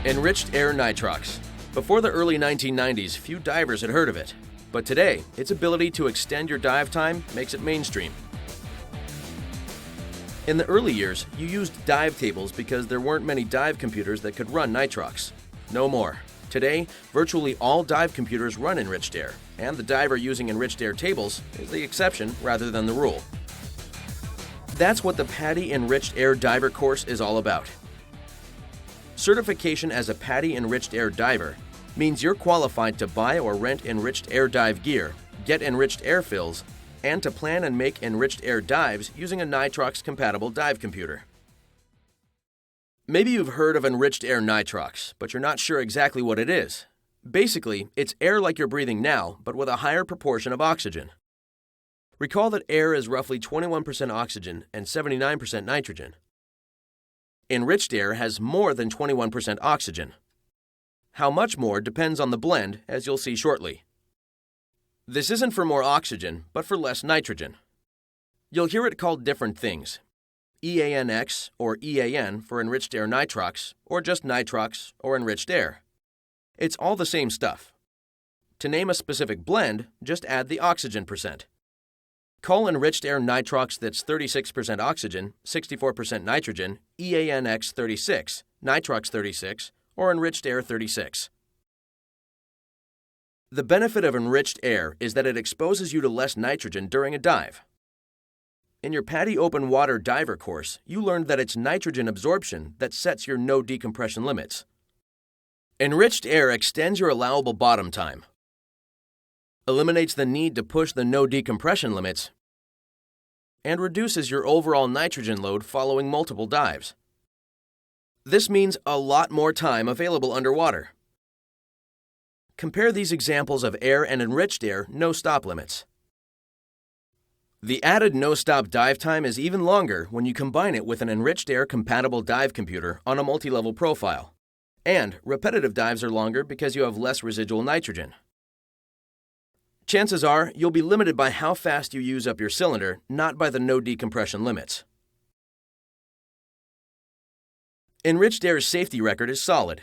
Enriched air nitrox. Before the early 1990s, few divers had heard of it. But today, its ability to extend your dive time makes it mainstream. In the early years, you used dive tables because there weren't many dive computers that could run nitrox. No more. Today, virtually all dive computers run enriched air, and the diver using enriched air tables is the exception rather than the rule. That's what the PADI Enriched Air Diver course is all about. Certification as a PADI Enriched Air Diver means you're qualified to buy or rent enriched air dive gear, get enriched air fills, and to plan and make enriched air dives using a nitrox-compatible dive computer. Maybe you've heard of enriched air nitrox, but you're not sure exactly what it is. Basically, it's air like you're breathing now, but with a higher proportion of oxygen. Recall that air is roughly 21% oxygen and 79% nitrogen. Enriched air has more than 21% oxygen. How much more depends on the blend, as you'll see shortly. This isn't for more oxygen, but for less nitrogen. You'll hear it called different things: EANX or EAN for enriched air nitrox, or just nitrox or enriched air. It's all the same stuff. To name a specific blend, just add the oxygen percent. Call enriched air nitrox that's 36% oxygen, 64% nitrogen, EANX 36, nitrox 36, or enriched air 36. The benefit of enriched air is that it exposes you to less nitrogen during a dive. In your PADI Open Water Diver course, you learned that it's nitrogen absorption that sets your no decompression limits. Enriched air extends your allowable bottom time, eliminates the need to push the no decompression limits, and reduces your overall nitrogen load following multiple dives. This means a lot more time available underwater. Compare these examples of air and enriched air no-stop limits. The added no-stop dive time is even longer when you combine it with an enriched air compatible dive computer on a multi-level profile. And repetitive dives are longer because you have less residual nitrogen. Chances are you'll be limited by how fast you use up your cylinder, not by the no decompression limits. Enriched air's safety record is solid.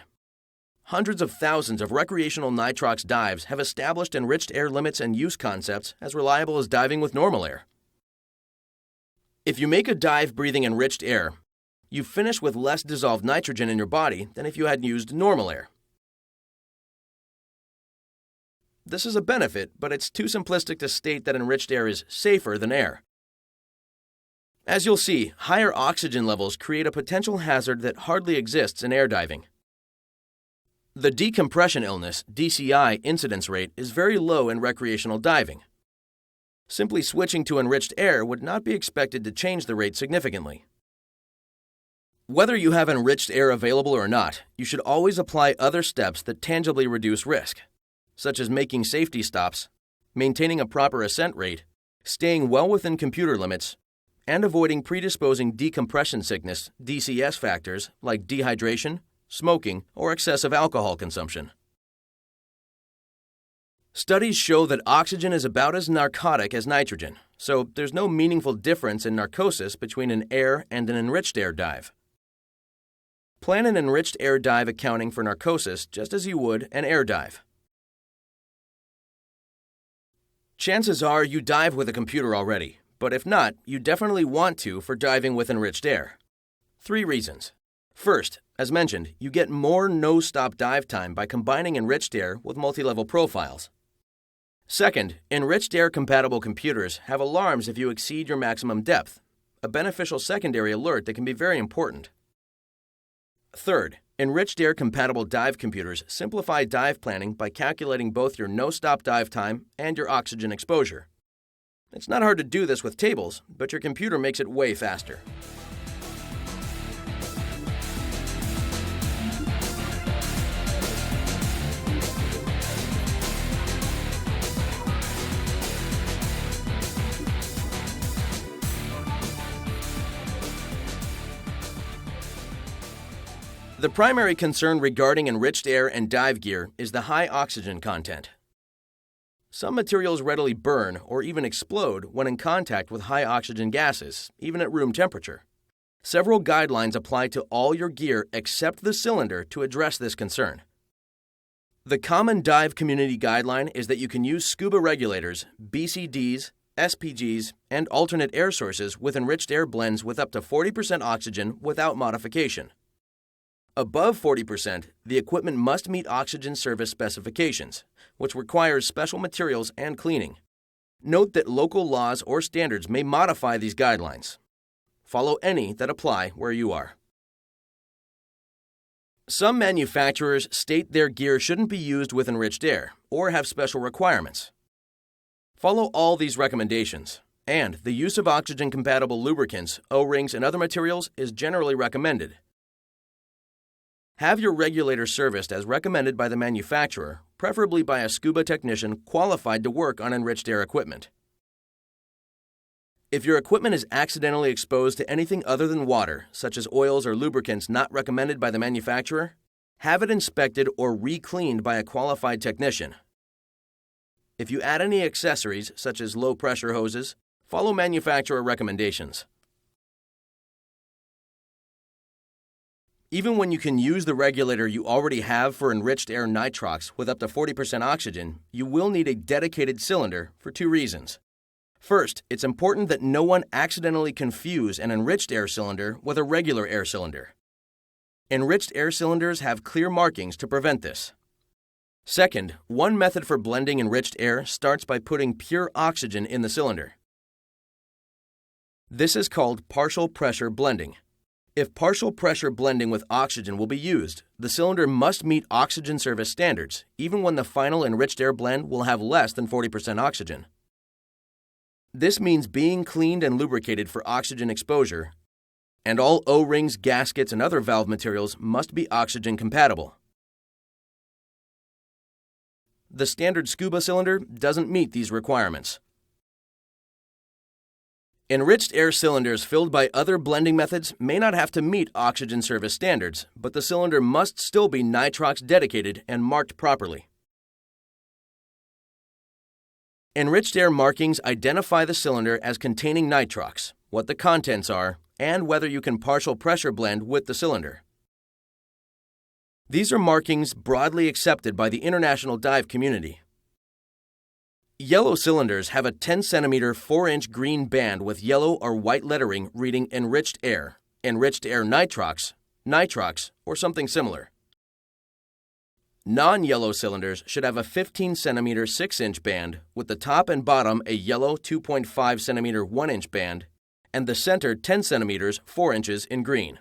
Hundreds of thousands of recreational nitrox dives have established enriched air limits and use concepts as reliable as diving with normal air. If you make a dive breathing enriched air, you finish with less dissolved nitrogen in your body than if you had used normal air. This is a benefit, but it's too simplistic to state that enriched air is safer than air. As you'll see, higher oxygen levels create a potential hazard that hardly exists in air diving. The decompression illness, DCI, incidence rate is very low in recreational diving. Simply switching to enriched air would not be expected to change the rate significantly. Whether you have enriched air available or not, you should always apply other steps that tangibly reduce risk, such as making safety stops, maintaining a proper ascent rate, staying well within computer limits, and avoiding predisposing decompression sickness, DCS factors like dehydration, smoking, or excessive alcohol consumption. Studies show that oxygen is about as narcotic as nitrogen, so there's no meaningful difference in narcosis between an air and an enriched air dive. Plan an enriched air dive accounting for narcosis just as you would an air dive. Chances are you dive with a computer already, but if not, you definitely want to for diving with enriched air. 3 reasons. First, as mentioned, you get more no-stop dive time by combining enriched air with multi-level profiles. Second, enriched air-compatible computers have alarms if you exceed your maximum depth, a beneficial secondary alert that can be very important. Third, enriched air-compatible dive computers simplify dive planning by calculating both your no-stop dive time and your oxygen exposure. It's not hard to do this with tables, but your computer makes it way faster. The primary concern regarding enriched air and dive gear is the high oxygen content. Some materials readily burn or even explode when in contact with high oxygen gases, even at room temperature. Several guidelines apply to all your gear except the cylinder to address this concern. The common dive community guideline is that you can use scuba regulators, BCDs, SPGs, and alternate air sources with enriched air blends with up to 40% oxygen without modification. Above 40%, the equipment must meet oxygen service specifications, which requires special materials and cleaning. Note that local laws or standards may modify these guidelines. Follow any that apply where you are. Some manufacturers state their gear shouldn't be used with enriched air or have special requirements. Follow all these recommendations, and the use of oxygen-compatible lubricants, O-rings, and other materials is generally recommended. Have your regulator serviced as recommended by the manufacturer, preferably by a scuba technician qualified to work on enriched air equipment. If your equipment is accidentally exposed to anything other than water, such as oils or lubricants not recommended by the manufacturer, have it inspected or re-cleaned by a qualified technician. If you add any accessories, such as low-pressure hoses, follow manufacturer recommendations. Even when you can use the regulator you already have for enriched air nitrox with up to 40% oxygen, you will need a dedicated cylinder for two reasons. First, it's important that no one accidentally confuse an enriched air cylinder with a regular air cylinder. Enriched air cylinders have clear markings to prevent this. Second, one method for blending enriched air starts by putting pure oxygen in the cylinder. This is called partial pressure blending. If partial pressure blending with oxygen will be used, the cylinder must meet oxygen service standards, even when the final enriched air blend will have less than 40% oxygen. This means being cleaned and lubricated for oxygen exposure, and all O-rings, gaskets, and other valve materials must be oxygen compatible. The standard scuba cylinder doesn't meet these requirements. Enriched air cylinders filled by other blending methods may not have to meet oxygen service standards, but the cylinder must still be nitrox dedicated and marked properly. Enriched air markings identify the cylinder as containing nitrox, what the contents are, and whether you can partial pressure blend with the cylinder. These are markings broadly accepted by the international dive community. Yellow cylinders have a 10 cm 4-inch green band with yellow or white lettering reading enriched air nitrox, nitrox, or something similar. Non-yellow cylinders should have a 15 cm 6-inch band with the top and bottom a yellow 2.5 cm 1-inch band and the center 10 cm 4 inches in green.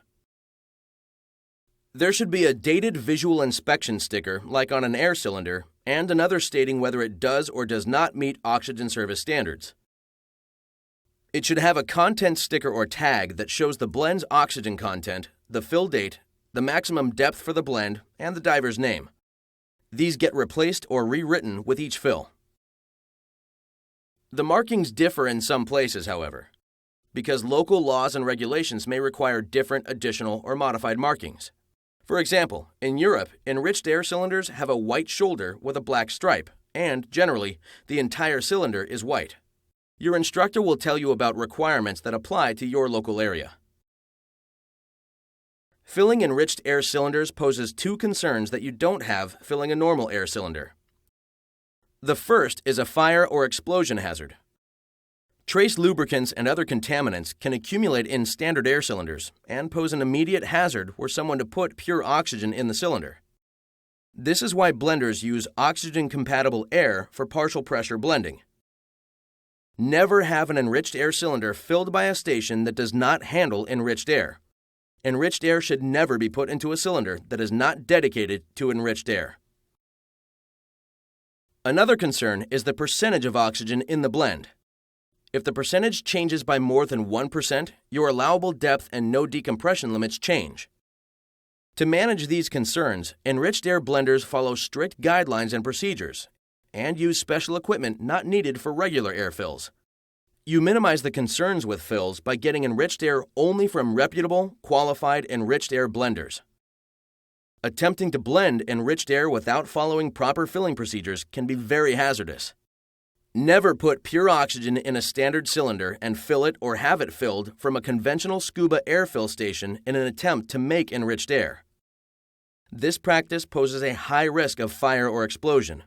There should be a dated visual inspection sticker like on an air cylinder and another stating whether it does or does not meet oxygen service standards. It should have a content sticker or tag that shows the blend's oxygen content, the fill date, the maximum depth for the blend, and the diver's name. These get replaced or rewritten with each fill. The markings differ in some places, however, because local laws and regulations may require different additional or modified markings. For example, in Europe, enriched air cylinders have a white shoulder with a black stripe, and, generally, the entire cylinder is white. Your instructor will tell you about requirements that apply to your local area. Filling enriched air cylinders poses two concerns that you don't have filling a normal air cylinder. The first is a fire or explosion hazard. Trace lubricants and other contaminants can accumulate in standard air cylinders and pose an immediate hazard were someone to put pure oxygen in the cylinder. This is why blenders use oxygen-compatible air for partial pressure blending. Never have an enriched air cylinder filled by a station that does not handle enriched air. Enriched air should never be put into a cylinder that is not dedicated to enriched air. Another concern is the percentage of oxygen in the blend. If the percentage changes by more than 1%, your allowable depth and no decompression limits change. To manage these concerns, enriched air blenders follow strict guidelines and procedures and use special equipment not needed for regular air fills. You minimize the concerns with fills by getting enriched air only from reputable, qualified enriched air blenders. Attempting to blend enriched air without following proper filling procedures can be very hazardous. Never put pure oxygen in a standard cylinder and fill it or have it filled from a conventional scuba air fill station in an attempt to make enriched air. This practice poses a high risk of fire or explosion.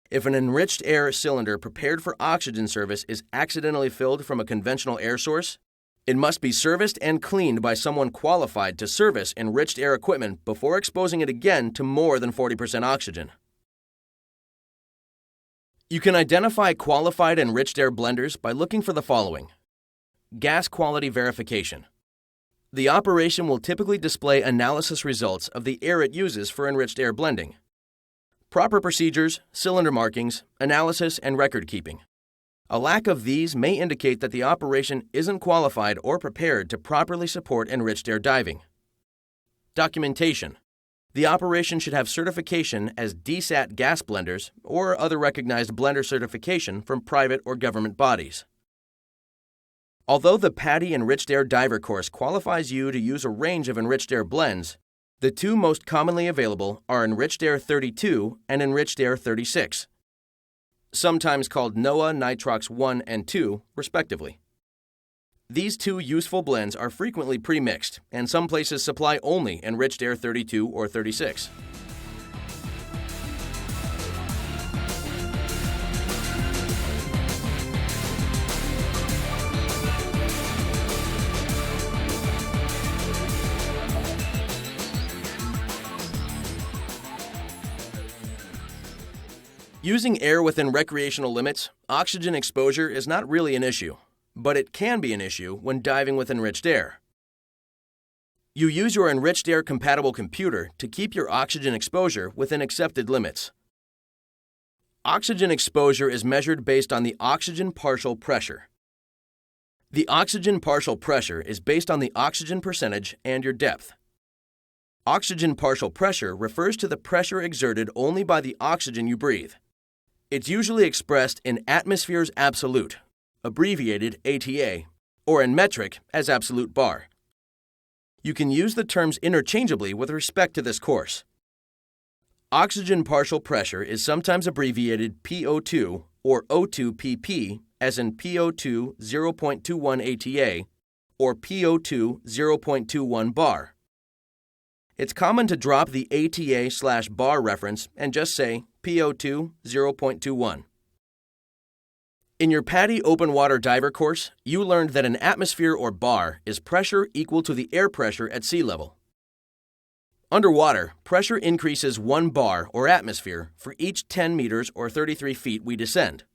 If an enriched air cylinder prepared for oxygen service is accidentally filled from a conventional air source, it must be serviced and cleaned by someone qualified to service enriched air equipment before exposing it again to more than 40% oxygen. You can identify qualified enriched air blenders by looking for the following. Gas quality verification. The operation will typically display analysis results of the air it uses for enriched air blending. Proper procedures, cylinder markings, analysis, and record keeping. A lack of these may indicate that the operation isn't qualified or prepared to properly support enriched air diving. Documentation. The operation should have certification as DSAT gas blenders or other recognized blender certification from private or government bodies. Although the PADI Enriched Air Diver course qualifies you to use a range of enriched air blends, the two most commonly available are Enriched Air 32 and Enriched Air 36, sometimes called NOAA Nitrox 1 and 2, respectively. These two useful blends are frequently pre-mixed, and some places supply only Enriched Air 32 or 36. Using air within recreational limits, oxygen exposure is not really an issue, but it can be an issue when diving with enriched air. You use your enriched air compatible computer to keep your oxygen exposure within accepted limits. Oxygen exposure is measured based on the oxygen partial pressure. The oxygen partial pressure is based on the oxygen percentage and your depth. Oxygen partial pressure refers to the pressure exerted only by the oxygen you breathe. It's usually expressed in atmospheres absolute, abbreviated ATA, or in metric as absolute bar. You can use the terms interchangeably with respect to this course. Oxygen partial pressure is sometimes abbreviated PO2 or O2PP, as in PO2 0.21 ATA or PO2 0.21 bar. It's common to drop the ATA/bar reference and just say PO2 0.21. In your PADI open water diver course, you learned that an atmosphere or bar is pressure equal to the air pressure at sea level. Underwater, pressure increases 1 bar or atmosphere for each 10 meters or 33 feet we descend.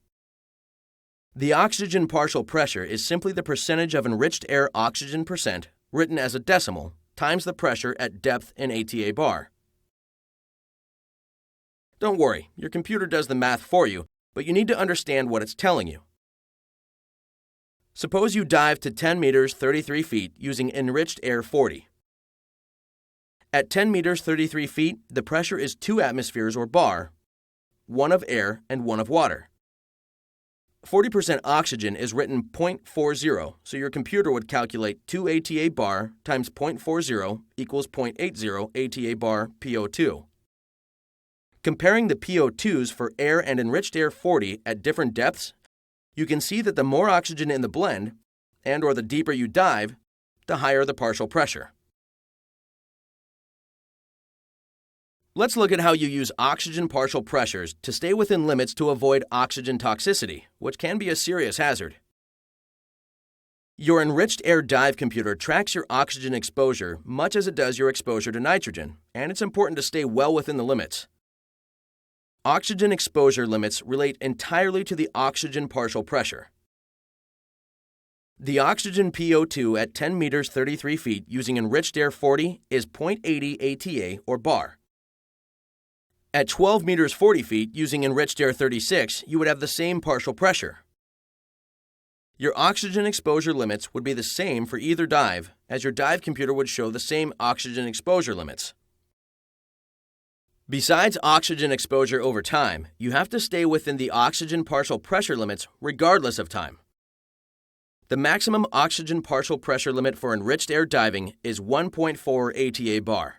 The oxygen partial pressure is simply the percentage of enriched air oxygen percent, written as a decimal, times the pressure at depth in ATA bar. Don't worry, your computer does the math for you, but you need to understand what it's telling you. Suppose you dive to 10 meters 33 feet using Enriched Air 40. At 10 meters 33 feet, the pressure is 2 atmospheres or bar, 1 of air and 1 of water. 40% oxygen is written 0.40, so your computer would calculate 2 ATA bar times 0.40 equals 0.80 ATA bar PO2. Comparing the PO2s for air and Enriched Air 40 at different depths, you can see that the more oxygen in the blend, and/or the deeper you dive, the higher the partial pressure. Let's look at how you use oxygen partial pressures to stay within limits to avoid oxygen toxicity, which can be a serious hazard. Your Enriched Air dive computer tracks your oxygen exposure much as it does your exposure to nitrogen, and it's important to stay well within the limits. Oxygen exposure limits relate entirely to the oxygen partial pressure. The oxygen PO2 at 10 meters 33 feet using Enriched Air 40 is 0.80 ATA or bar. At 12 meters 40 feet using Enriched Air 36, you would have the same partial pressure. Your oxygen exposure limits would be the same for either dive, as your dive computer would show the same oxygen exposure limits. Besides oxygen exposure over time, you have to stay within the oxygen partial pressure limits regardless of time. The maximum oxygen partial pressure limit for enriched air diving is 1.4 ATA bar.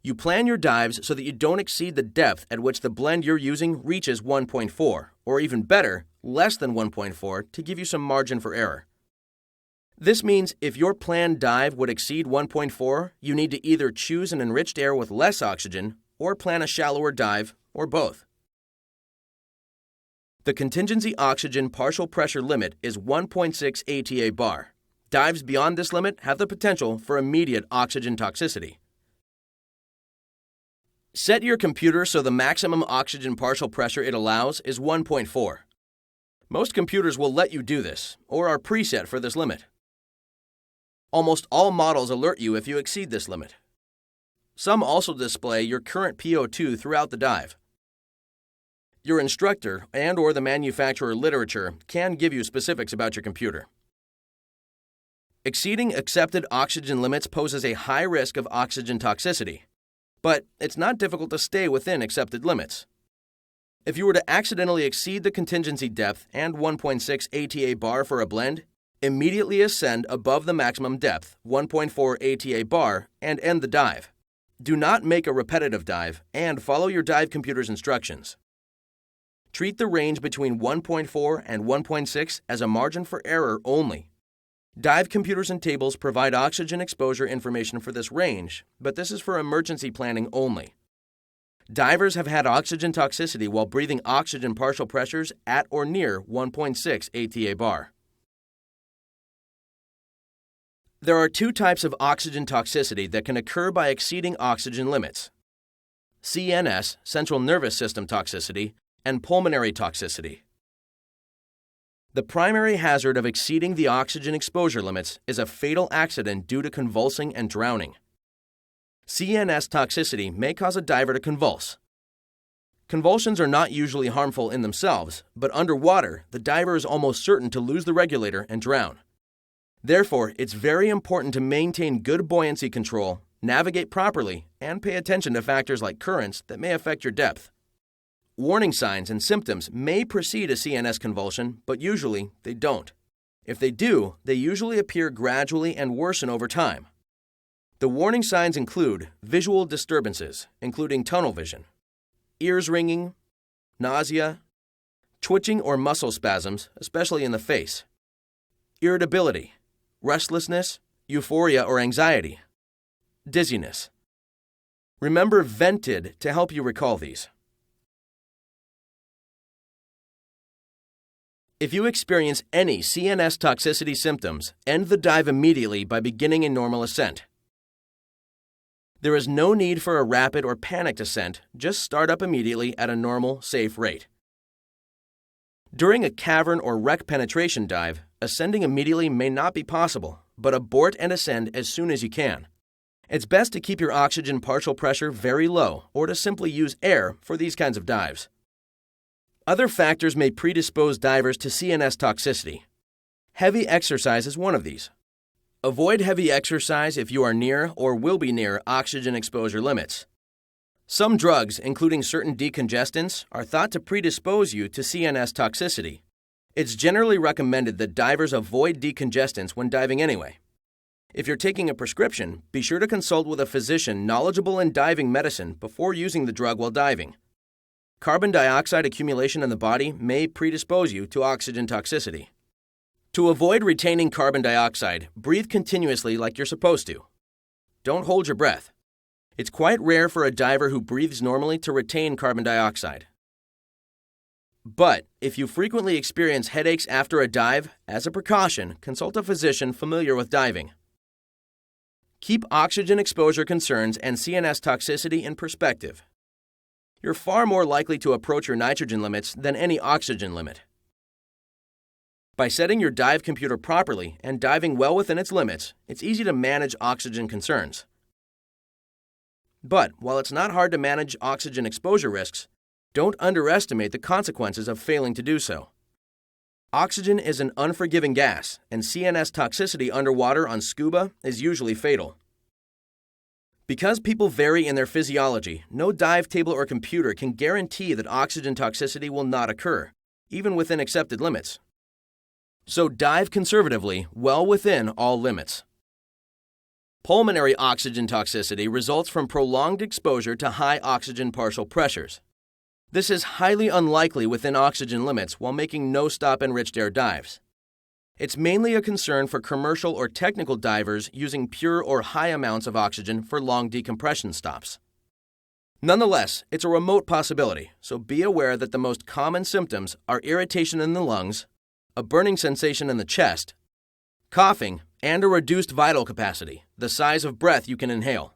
You plan your dives so that you don't exceed the depth at which the blend you're using reaches 1.4, or even better, less than 1.4 to give you some margin for error. This means if your planned dive would exceed 1.4, you need to either choose an enriched air with less oxygen or plan a shallower dive, or both. The contingency oxygen partial pressure limit is 1.6 ATA bar. Dives beyond this limit have the potential for immediate oxygen toxicity. Set your computer so the maximum oxygen partial pressure it allows is 1.4. Most computers will let you do this, or are preset for this limit. Almost all models alert you if you exceed this limit. Some also display your current PO2 throughout the dive. Your instructor and/or the manufacturer literature can give you specifics about your computer. Exceeding accepted oxygen limits poses a high risk of oxygen toxicity, but it's not difficult to stay within accepted limits. If you were to accidentally exceed the contingency depth and 1.6 ATA bar for a blend, immediately ascend above the maximum depth, 1.4 ATA bar, and end the dive. Do not make a repetitive dive, and follow your dive computer's instructions. Treat the range between 1.4 and 1.6 as a margin for error only. Dive computers and tables provide oxygen exposure information for this range, but this is for emergency planning only. Divers have had oxygen toxicity while breathing oxygen partial pressures at or near 1.6 ATA bar. There are two types of oxygen toxicity that can occur by exceeding oxygen limits: CNS, central nervous system toxicity, and pulmonary toxicity. The primary hazard of exceeding the oxygen exposure limits is a fatal accident due to convulsing and drowning. CNS toxicity may cause a diver to convulse. Convulsions are not usually harmful in themselves, but underwater, the diver is almost certain to lose the regulator and drown. Therefore, it's very important to maintain good buoyancy control, navigate properly, and pay attention to factors like currents that may affect your depth. Warning signs and symptoms may precede a CNS convulsion, but usually they don't. If they do, they usually appear gradually and worsen over time. The warning signs include visual disturbances, including tunnel vision, ears ringing, nausea, twitching or muscle spasms, especially in the face, irritability, restlessness, euphoria or anxiety, dizziness. Remember vented to help you recall these. If you experience any CNS toxicity symptoms, end the dive immediately by beginning a normal ascent. There is no need for a rapid or panicked ascent, just start up immediately at a normal, safe rate. During a cavern or wreck penetration dive, ascending immediately may not be possible, but abort and ascend as soon as you can. It's best to keep your oxygen partial pressure very low or to simply use air for these kinds of dives. Other factors may predispose divers to CNS toxicity. Heavy exercise is one of these. Avoid heavy exercise if you are near or will be near oxygen exposure limits. Some drugs, including certain decongestants, are thought to predispose you to CNS toxicity. It's generally recommended that divers avoid decongestants when diving anyway. If you're taking a prescription, be sure to consult with a physician knowledgeable in diving medicine before using the drug while diving. Carbon dioxide accumulation in the body may predispose you to oxygen toxicity. To avoid retaining carbon dioxide, breathe continuously like you're supposed to. Don't hold your breath. It's quite rare for a diver who breathes normally to retain carbon dioxide. But if you frequently experience headaches after a dive, as a precaution, consult a physician familiar with diving. Keep oxygen exposure concerns and CNS toxicity in perspective. You're far more likely to approach your nitrogen limits than any oxygen limit. By setting your dive computer properly and diving well within its limits, it's easy to manage oxygen concerns. But while it's not hard to manage oxygen exposure risks, don't underestimate the consequences of failing to do so. Oxygen is an unforgiving gas, and CNS toxicity underwater on scuba is usually fatal. Because people vary in their physiology, no dive table or computer can guarantee that oxygen toxicity will not occur, even within accepted limits. So dive conservatively, well within all limits. Pulmonary oxygen toxicity results from prolonged exposure to high oxygen partial pressures. This is highly unlikely within oxygen limits while making no-stop enriched air dives. It's mainly a concern for commercial or technical divers using pure or high amounts of oxygen for long decompression stops. Nonetheless, it's a remote possibility, so be aware that the most common symptoms are irritation in the lungs, a burning sensation in the chest, coughing, and a reduced vital capacity, the size of breath you can inhale.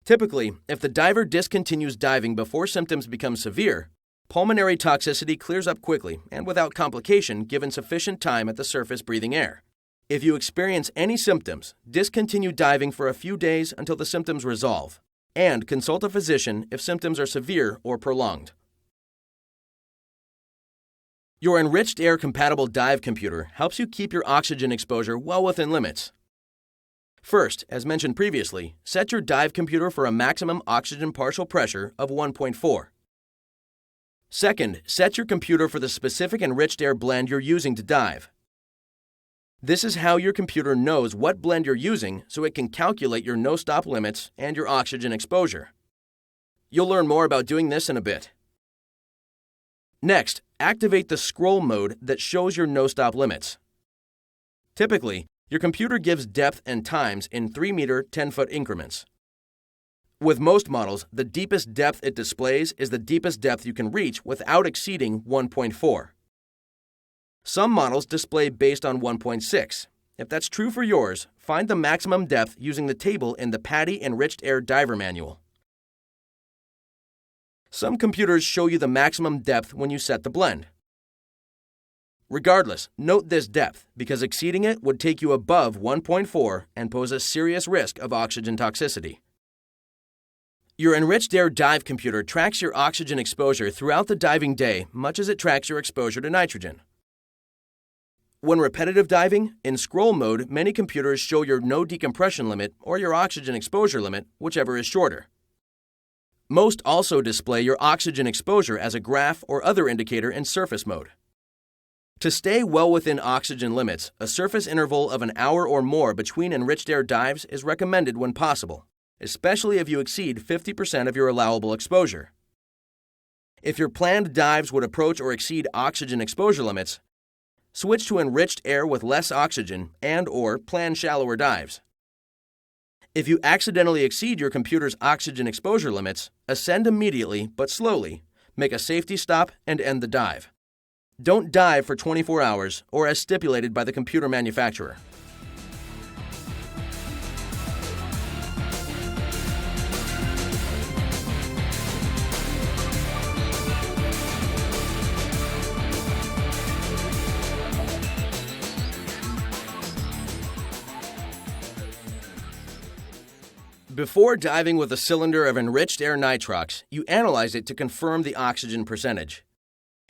Typically, if the diver discontinues diving before symptoms become severe, pulmonary toxicity clears up quickly and without complication given sufficient time at the surface breathing air. If you experience any symptoms, discontinue diving for a few days until the symptoms resolve, and consult a physician if symptoms are severe or prolonged. Your Enriched Air compatible dive computer helps you keep your oxygen exposure well within limits. First, as mentioned previously, set your dive computer for a maximum oxygen partial pressure of 1.4. Second, set your computer for the specific enriched air blend you're using to dive. This is how your computer knows what blend you're using so it can calculate your no-stop limits and your oxygen exposure. You'll learn more about doing this in a bit. Next, activate the scroll mode that shows your no-stop limits. Typically, your computer gives depth and times in 3-meter, 10-foot increments. With most models, the deepest depth it displays is the deepest depth you can reach without exceeding 1.4. Some models display based on 1.6. If that's true for yours, find the maximum depth using the table in the PADI Enriched Air Diver Manual. Some computers show you the maximum depth when you set the blend. Regardless, note this depth because exceeding it would take you above 1.4 and pose a serious risk of oxygen toxicity. Your Enriched Air dive computer tracks your oxygen exposure throughout the diving day much as it tracks your exposure to nitrogen. When repetitive diving, in scroll mode, many computers show your no decompression limit or your oxygen exposure limit, whichever is shorter. Most also display your oxygen exposure as a graph or other indicator in surface mode. To stay well within oxygen limits, a surface interval of an hour or more between enriched air dives is recommended when possible, especially if you exceed 50% of your allowable exposure. If your planned dives would approach or exceed oxygen exposure limits, switch to enriched air with less oxygen and/or plan shallower dives. If you accidentally exceed your computer's oxygen exposure limits, ascend immediately but slowly, make a safety stop, and end the dive. Don't dive for 24 hours or as stipulated by the computer manufacturer. Before diving with a cylinder of enriched air nitrox, you analyze it to confirm the oxygen percentage.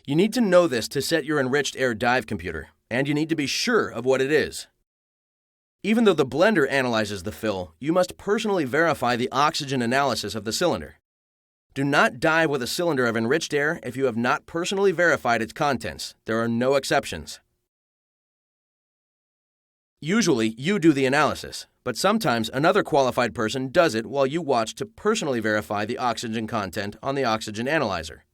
You need to know this to set your enriched air dive computer, and you need to be sure of what it is. Even though the blender analyzes the fill, you must personally verify the oxygen analysis of the cylinder. Do not dive with a cylinder of enriched air if you have not personally verified its contents. There are no exceptions. Usually, you do the analysis, but sometimes another qualified person does it while you watch to personally verify the oxygen content on the oxygen analyzer.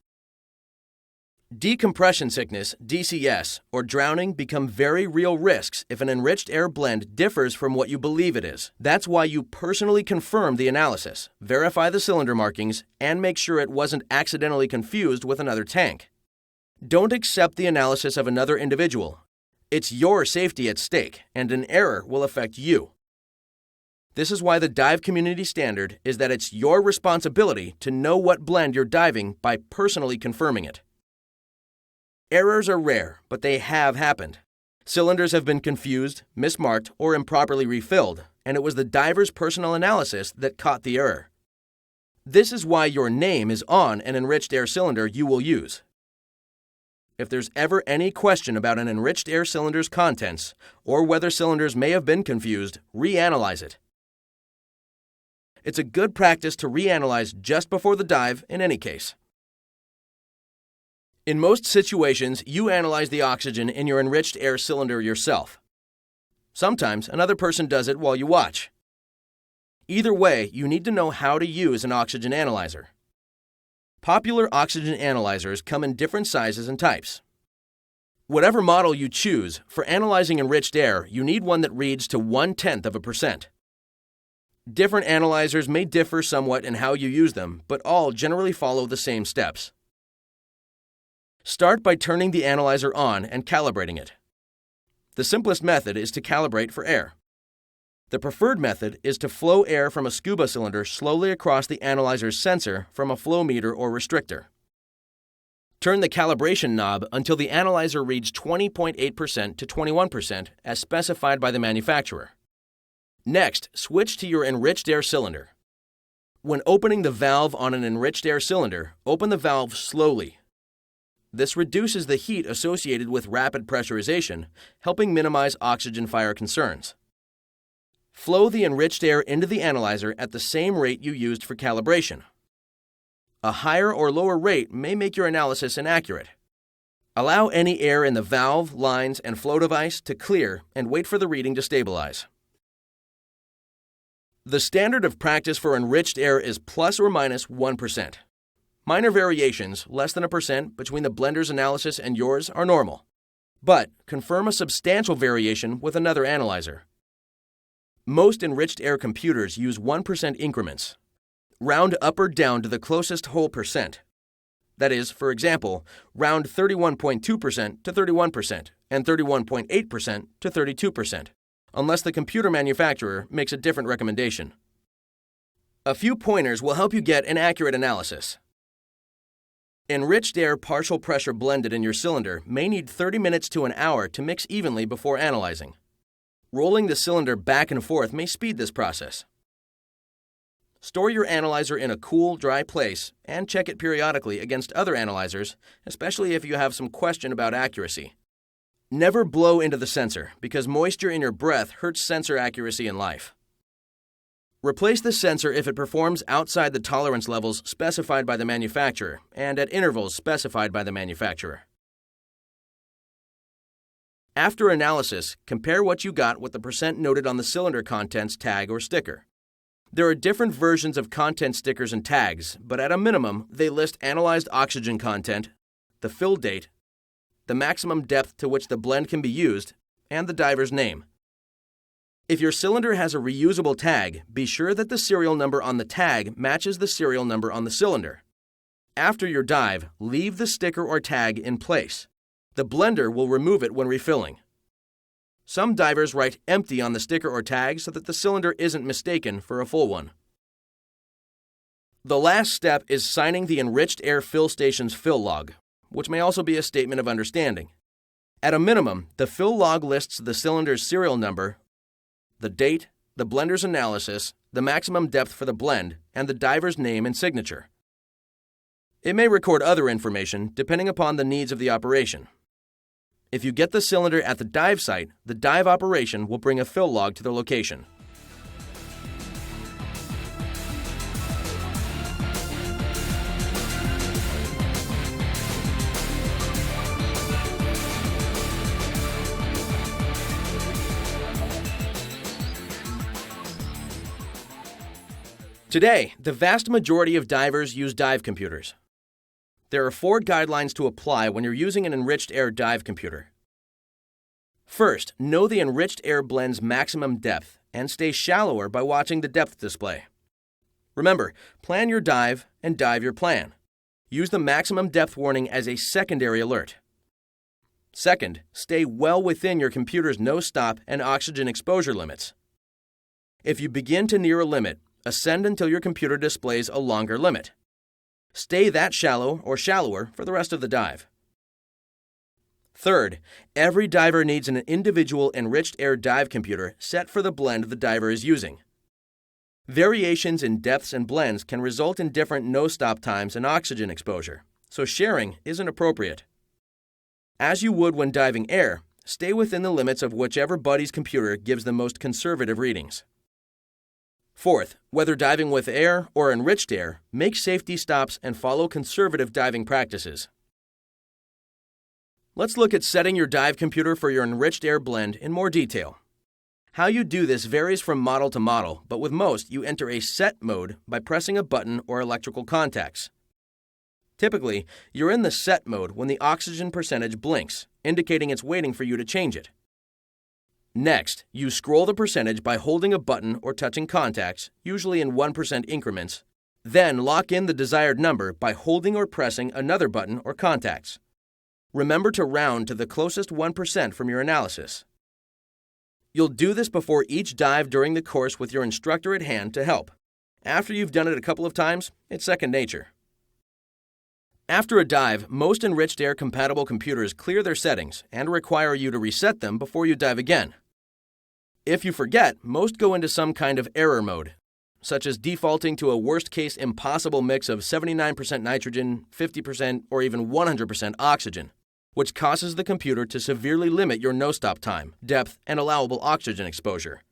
Decompression sickness, DCS, or drowning become very real risks if an enriched air blend differs from what you believe it is. That's why you personally confirm the analysis, verify the cylinder markings, and make sure it wasn't accidentally confused with another tank. Don't accept the analysis of another individual. It's your safety at stake, and an error will affect you. This is why the dive community standard is that it's your responsibility to know what blend you're diving by personally confirming it. Errors are rare, but they have happened. Cylinders have been confused, mismarked, or improperly refilled, and it was the diver's personal analysis that caught the error. This is why your name is on an enriched air cylinder you will use. If there's ever any question about an enriched air cylinder's contents, or whether cylinders may have been confused, reanalyze it. It's a good practice to reanalyze just before the dive in any case. In most situations, you analyze the oxygen in your enriched air cylinder yourself. Sometimes another person does it while you watch. Either way, you need to know how to use an oxygen analyzer. Popular oxygen analyzers come in different sizes and types. Whatever model you choose, for analyzing enriched air, you need one that reads to 0.1%. Different analyzers may differ somewhat in how you use them, but all generally follow the same steps. Start by turning the analyzer on and calibrating it. The simplest method is to calibrate for air. The preferred method is to flow air from a scuba cylinder slowly across the analyzer's sensor from a flow meter or restrictor. Turn the calibration knob until the analyzer reads 20.8% to 21% as specified by the manufacturer. Next, switch to your enriched air cylinder. When opening the valve on an enriched air cylinder, open the valve slowly. This reduces the heat associated with rapid pressurization, helping minimize oxygen fire concerns. Flow the enriched air into the analyzer at the same rate you used for calibration. A higher or lower rate may make your analysis inaccurate. Allow any air in the valve, lines, and flow device to clear and wait for the reading to stabilize. The standard of practice for enriched air is plus or minus 1%. Minor variations, less than 1% between the blender's analysis and yours, are normal. But confirm a substantial variation with another analyzer. Most enriched air computers use 1% increments. Round up or down to the closest whole percent. That is, for example, round 31.2% to 31% and 31.8% to 32%, unless the computer manufacturer makes a different recommendation. A few pointers will help you get an accurate analysis. Enriched air partial pressure blended in your cylinder may need 30 minutes to an hour to mix evenly before analyzing. Rolling the cylinder back and forth may speed this process. Store your analyzer in a cool, dry place and check it periodically against other analyzers, especially if you have some question about accuracy. Never blow into the sensor because moisture in your breath hurts sensor accuracy in life. Replace the sensor if it performs outside the tolerance levels specified by the manufacturer and at intervals specified by the manufacturer. After analysis, compare what you got with the percent noted on the cylinder contents tag or sticker. There are different versions of content stickers and tags, but at a minimum, they list analyzed oxygen content, the fill date, the maximum depth to which the blend can be used, and the diver's name. If your cylinder has a reusable tag, be sure that the serial number on the tag matches the serial number on the cylinder. After your dive, leave the sticker or tag in place. The blender will remove it when refilling. Some divers write empty on the sticker or tag so that the cylinder isn't mistaken for a full one. The last step is signing the enriched air fill station's fill log, which may also be a statement of understanding. At a minimum, the fill log lists the cylinder's serial number, the date, the blender's analysis, the maximum depth for the blend, and the diver's name and signature. It may record other information depending upon the needs of the operation. If you get the cylinder at the dive site, the dive operation will bring a fill log to the location. Today, the vast majority of divers use dive computers. There are 4 guidelines to apply when you're using an enriched air dive computer. First, know the enriched air blend's maximum depth and stay shallower by watching the depth display. Remember, plan your dive and dive your plan. Use the maximum depth warning as a secondary alert. Second, stay well within your computer's no-stop and oxygen exposure limits. If you begin to near a limit, ascend until your computer displays a longer limit. Stay that shallow or shallower for the rest of the dive. Third, every diver needs an individual enriched air dive computer set for the blend the diver is using. Variations in depths and blends can result in different no-stop times and oxygen exposure, so sharing isn't appropriate. As you would when diving air, stay within the limits of whichever buddy's computer gives the most conservative readings. Fourth, whether diving with air or enriched air, make safety stops and follow conservative diving practices. Let's look at setting your dive computer for your enriched air blend in more detail. How you do this varies from model to model, but with most, you enter a set mode by pressing a button or electrical contacts. Typically, you're in the set mode when the oxygen percentage blinks, indicating it's waiting for you to change it. Next, you scroll the percentage by holding a button or touching contacts, usually in 1% increments. Then lock in the desired number by holding or pressing another button or contacts. Remember to round to the closest 1% from your analysis. You'll do this before each dive during the course with your instructor at hand to help. After you've done it a couple of times, it's second nature. After a dive, most Enriched Air compatible computers clear their settings and require you to reset them before you dive again. If you forget, most go into some kind of error mode, such as defaulting to a worst-case impossible mix of 79% nitrogen, 50%, or even 100% oxygen, which causes the computer to severely limit your no-stop time, depth, and allowable oxygen exposure.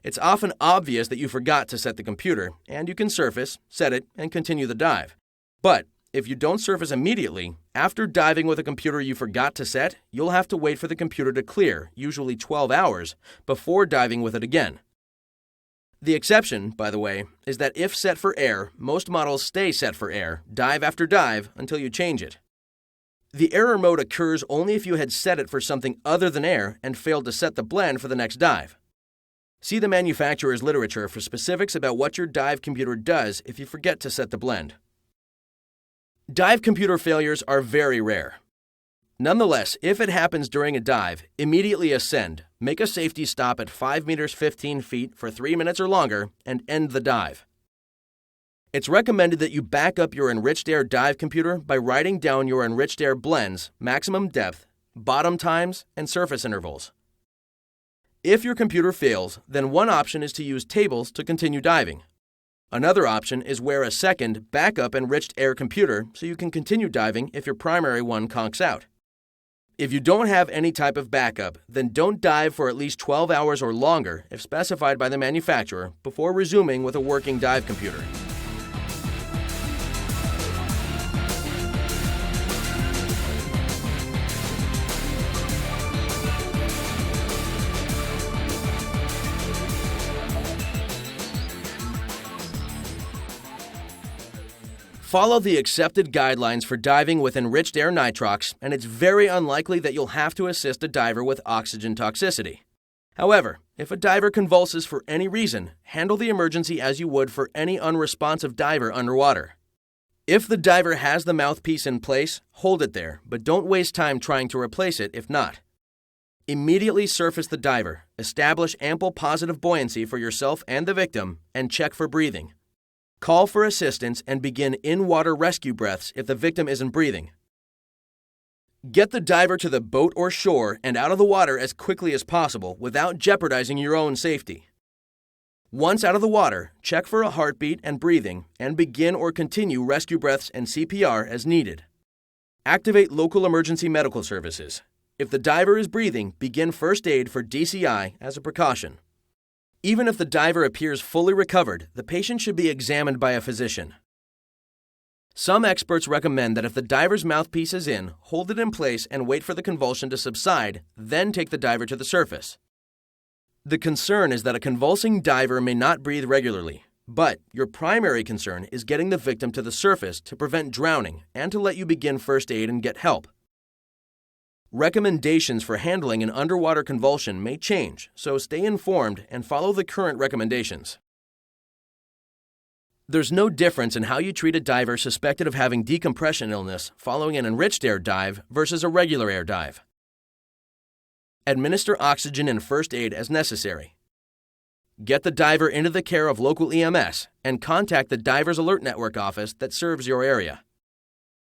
It's often obvious that you forgot to set the computer, and you can surface, set it, and continue the dive. But if you don't surface immediately, after diving with a computer you forgot to set, you'll have to wait for the computer to clear, usually 12 hours, before diving with it again. The exception, by the way, is that if set for air, most models stay set for air, dive after dive, until you change it. The error mode occurs only if you had set it for something other than air and failed to set the blend for the next dive. See the manufacturer's literature for specifics about what your dive computer does if you forget to set the blend. Dive computer failures are very rare. Nonetheless, if it happens during a dive, immediately ascend, make a safety stop at 5 meters 15 feet for 3 minutes or longer, and end the dive. It's recommended that you back up your Enriched Air dive computer by writing down your Enriched Air blends, maximum depth, bottom times, and surface intervals. If your computer fails, then one option is to use tables to continue diving. Another option is wear a second, backup Enriched Air computer so you can continue diving if your primary one conks out. If you don't have any type of backup, then don't dive for at least 12 hours or longer, if specified by the manufacturer, before resuming with a working dive computer. Follow the accepted guidelines for diving with Enriched Air nitrox, and it's very unlikely that you'll have to assist a diver with oxygen toxicity. However, if a diver convulses for any reason, handle the emergency as you would for any unresponsive diver underwater. If the diver has the mouthpiece in place, hold it there, but don't waste time trying to replace it if not. Immediately surface the diver, establish ample positive buoyancy for yourself and the victim, and check for breathing. Call for assistance and begin in-water rescue breaths if the victim isn't breathing. Get the diver to the boat or shore and out of the water as quickly as possible without jeopardizing your own safety. Once out of the water, check for a heartbeat and breathing and begin or continue rescue breaths and CPR as needed. Activate local emergency medical services. If the diver is breathing, begin first aid for DCI as a precaution. Even if the diver appears fully recovered, the patient should be examined by a physician. Some experts recommend that if the diver's mouthpiece is in, hold it in place and wait for the convulsion to subside, then take the diver to the surface. The concern is that a convulsing diver may not breathe regularly, but your primary concern is getting the victim to the surface to prevent drowning and to let you begin first aid and get help. Recommendations for handling an underwater convulsion may change, so stay informed and follow the current recommendations. There's no difference in how you treat a diver suspected of having decompression illness following an Enriched Air dive versus a regular air dive. Administer oxygen and first aid as necessary. Get the diver into the care of local EMS and contact the Divers Alert Network office that serves your area.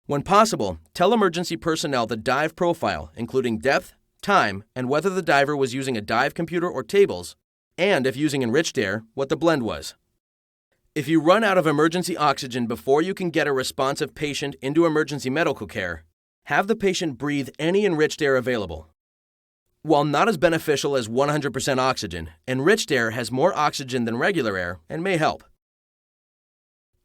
When possible, tell emergency personnel the dive profile, including depth, time, and whether the diver was using a dive computer or tables, and if using Enriched Air, what the blend was. If you run out of emergency oxygen before you can get a responsive patient into emergency medical care, have the patient breathe any Enriched Air available. While not as beneficial as 100% oxygen, Enriched Air has more oxygen than regular air and may help.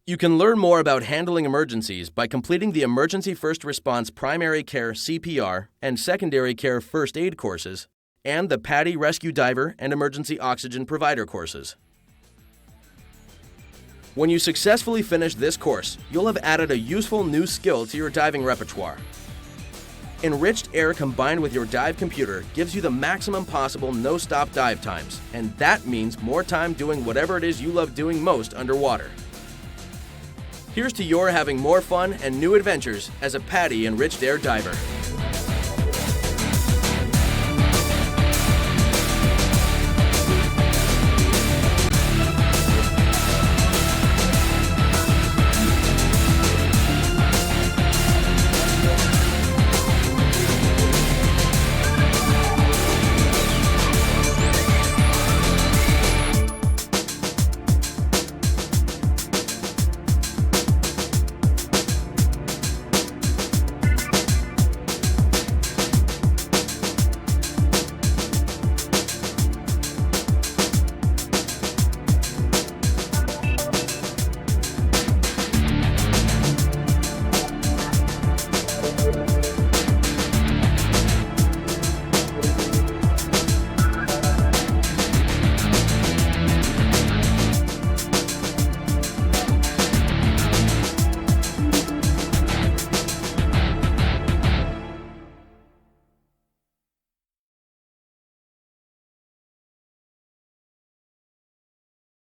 You can learn more about handling emergencies by completing the Emergency First Response Primary Care CPR and Secondary Care First Aid courses and the PADI Rescue Diver and Emergency Oxygen Provider courses. When you successfully finish this course, you'll have added a useful new skill to your diving repertoire. Enriched Air combined with your dive computer gives you the maximum possible no-stop dive times, and that means more time doing whatever it is you love doing most underwater. Here's to your having more fun and new adventures as a PADI Enriched Air diver.